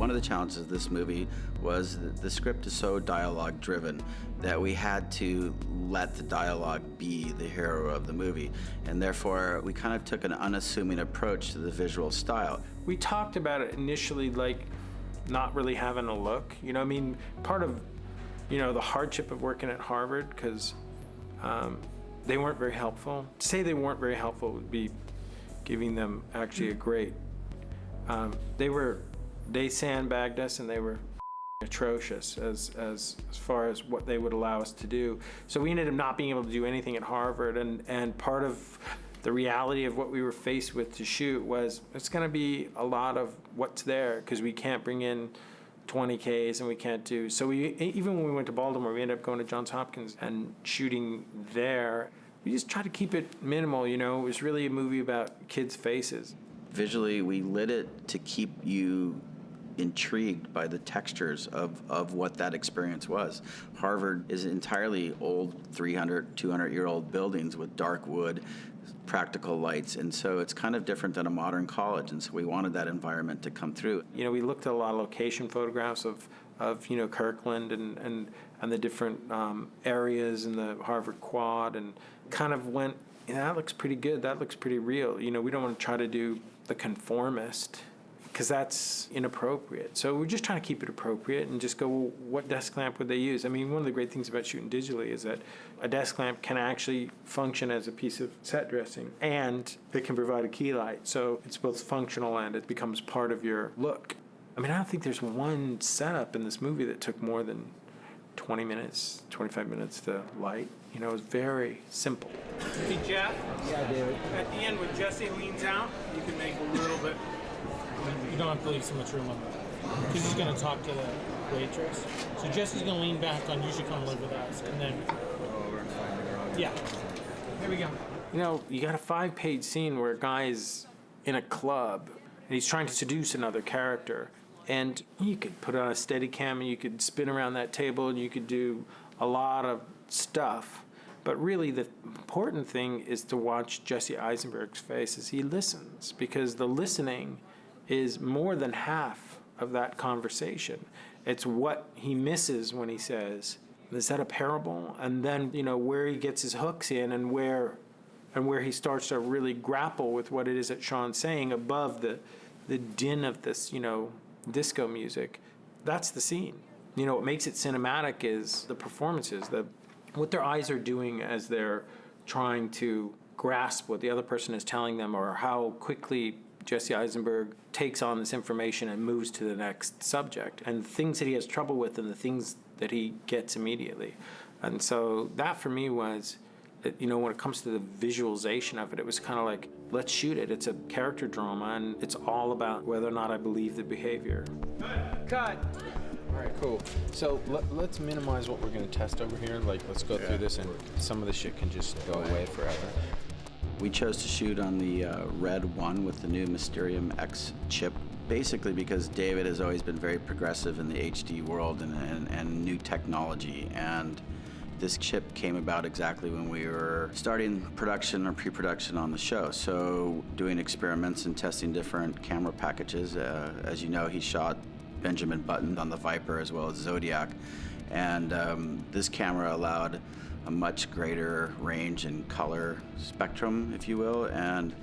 One of the challenges of this movie was that the script is so dialogue-driven that we had to let the dialogue be the hero of the movie, and therefore we kind of took an unassuming approach to the visual style. We talked about it initially like not really having a look. You know, I mean, part of, you know, the hardship of working at Harvard, because they weren't very helpful. To say they weren't very helpful would be giving them actually a grade. They sandbagged us, and they were atrocious as far as what they would allow us to do. So we ended up not being able to do anything at Harvard, and part of the reality of what we were faced with to shoot was it's going to be a lot of what's there, because we can't bring in 20Ks and we can't do. So even when we went to Baltimore, we ended up going to Johns Hopkins and shooting there. We just tried to keep it minimal, you know. It was really a movie about kids' faces. Visually, we lit it to keep you intrigued by the textures of what that experience was. Harvard is entirely old 300, 200-year-old buildings with dark wood, practical lights, and so it's kind of different than a modern college, and so we wanted that environment to come through. You know, we looked at a lot of location photographs of you know, Kirkland and the different areas in the Harvard Quad, and kind of went, you know, that looks pretty good, that looks pretty real. You know, we don't want to try to do the conformist, because that's inappropriate. So we're just trying to keep it appropriate and just go, well, what desk lamp would they use? I mean, one of the great things about shooting digitally is that a desk lamp can actually function as a piece of set dressing, and it can provide a key light. So it's both functional and it becomes part of your look. I mean, I don't think there's one setup in this movie that took more than 20 minutes, 25 minutes to light. You know, it was very simple. Hey, Jeff? Yeah, David. At the end, when Jesse leans out, you can make a little bit. You don't have to leave so much room on that. Because he's going to talk to the waitress. So Jesse's going to lean back on, you should come live with us. And then... Yeah. Here we go. You know, you got a 5-page scene where a guy's in a club and he's trying to seduce another character. And you could put on a Steadicam and you could spin around that table and you could do a lot of stuff. But really, the important thing is to watch Jesse Eisenberg's face as he listens, because the listening is more than half of that conversation. It's what he misses when he says, is that a parable? And then, you know, where he gets his hooks in and where he starts to really grapple with what it is that Sean's saying above the din of this, you know, disco music. That's the scene. You know, what makes it cinematic is the performances, what their eyes are doing as they're trying to grasp what the other person is telling them, or how quickly Jesse Eisenberg takes on this information and moves to the next subject, and things that he has trouble with and the things that he gets immediately. And so that for me was, you know, when it comes to the visualization of it, it was kind of like, let's shoot it. It's a character drama, and it's all about whether or not I believe the behavior. Cut. All right, cool. So let's minimize what we're going to test over here. Like, let's go through this, and some of the shit can just go away forever. We chose to shoot on the Red 1 with the new Mysterium X chip, basically because David has always been very progressive in the HD world and new technology. And this chip came about exactly when we were starting production or pre-production on the show. So doing experiments and testing different camera packages. As you know, he shot Benjamin Button on the Viper as well as Zodiac. And this camera allowed a much greater range and color spectrum, if you will, and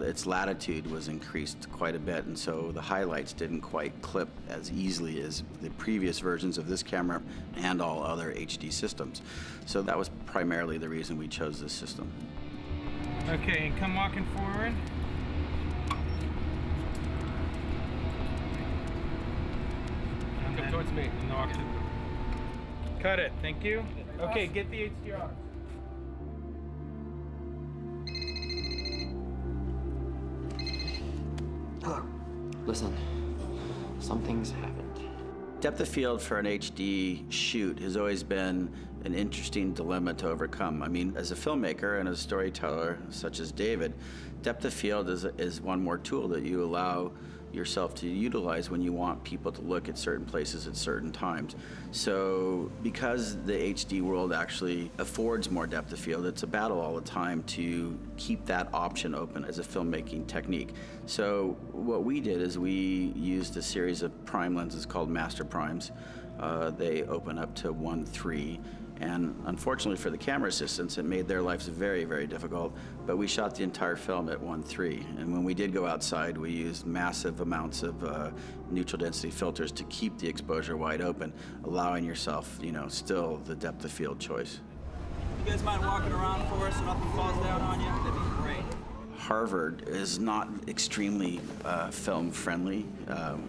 its latitude was increased quite a bit, and so the highlights didn't quite clip as easily as the previous versions of this camera and all other HD systems. So that was primarily the reason we chose this system. Okay, and come walking forward. Come towards me. And walk to... Cut it, thank you. Okay, get the HDR. Listen, something's happened. Depth of field for an HD shoot has always been an interesting dilemma to overcome. I mean, as a filmmaker and as a storyteller, such as David, depth of field is one more tool that you allow yourself to utilize when you want people to look at certain places at certain times. So because the HD world actually affords more depth of field, it's a battle all the time to keep that option open as a filmmaking technique. So what we did is we used a series of prime lenses called master primes. They open up to 1.3. And unfortunately for the camera assistants, it made their lives very, very difficult. But we shot the entire film at 1.3. And when we did go outside, we used massive amounts of neutral density filters to keep the exposure wide open, allowing yourself, still the depth of field choice. You guys mind walking around for us so nothing falls down on you? That'd be great. Harvard is not extremely film friendly.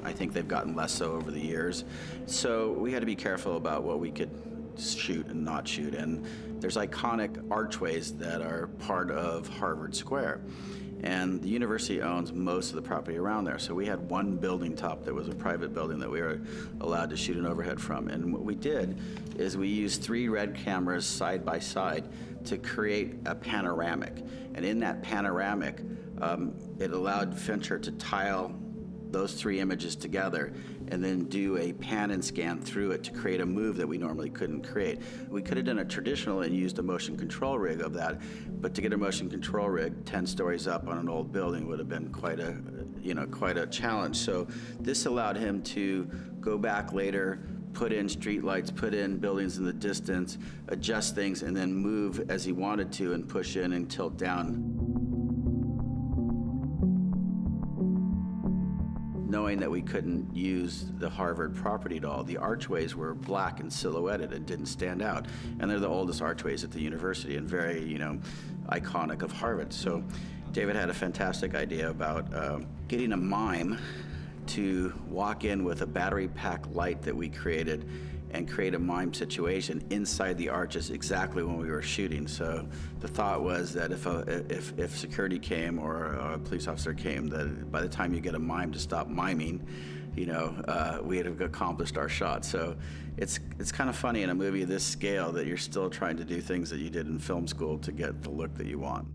I think they've gotten less so over the years. So we had to be careful about what we could shoot and not shoot. And there's iconic archways that are part of Harvard Square. And the university owns most of the property around there. So we had one building top that was a private building that we were allowed to shoot an overhead from. And what we did is we used 3 red cameras side by side to create a panoramic. And in that panoramic, it allowed Fincher to tile those 3 images together and then do a pan and scan through it to create a move that we normally couldn't create. We could have done a traditional and used a motion control rig of that, but to get a motion control rig 10 stories up on an old building would have been quite a challenge. So this allowed him to go back later, put in street lights, put in buildings in the distance, adjust things, and then move as he wanted to and push in and tilt down. Knowing that we couldn't use the Harvard property at all, the archways were black and silhouetted and didn't stand out. And they're the oldest archways at the university and very, iconic of Harvard. So David had a fantastic idea about getting a mime to walk in with a battery pack light that we created and create a mime situation inside the arches exactly when we were shooting. So the thought was that if security came or a police officer came, that by the time you get a mime to stop miming, we had accomplished our shot. So it's kind of funny in a movie of this scale that you're still trying to do things that you did in film school to get the look that you want.